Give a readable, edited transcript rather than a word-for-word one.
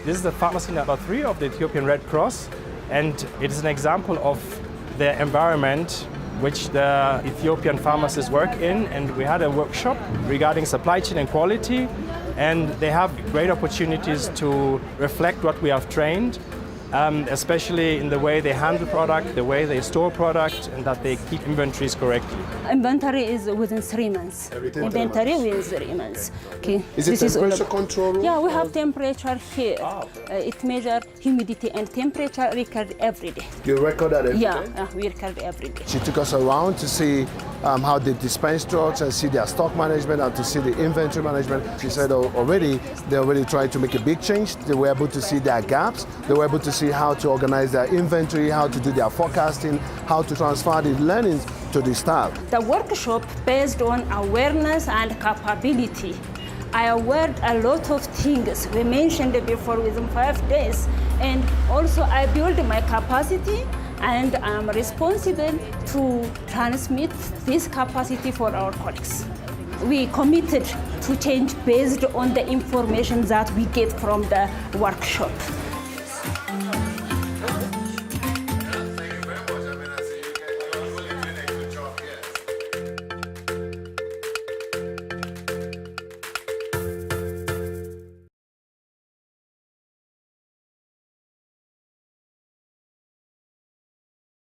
This is the pharmacy number 3 of the Ethiopian Red Cross, and it is an example of the environment which the Ethiopian pharmacists work in. And we had a workshop regarding supply chain and quality, and they have great opportunities to reflect what we have trained, especially in the way they handle product, the way they store product, and that they keep inventories correctly. Inventory is within 3 months. Inventory within 3 months. Okay. Is it temperature control? Yeah, we have temperature here. It measures humidity and temperature record every day. You record that every day? Yeah, we record every day. She took us around to see how they dispense drugs and see their stock management and to see the inventory management. She said they're already trying to make a big change. They were able to see their gaps. They were able to see how to organize their inventory, how to do their forecasting, how to transfer the learnings to the staff. The workshop based on awareness and capability. I aware a lot of things we mentioned before within 5 days, and also I build my capacity, and I'm responsible to transmit this capacity for our colleagues. We committed to change based on the information that we get from the workshop.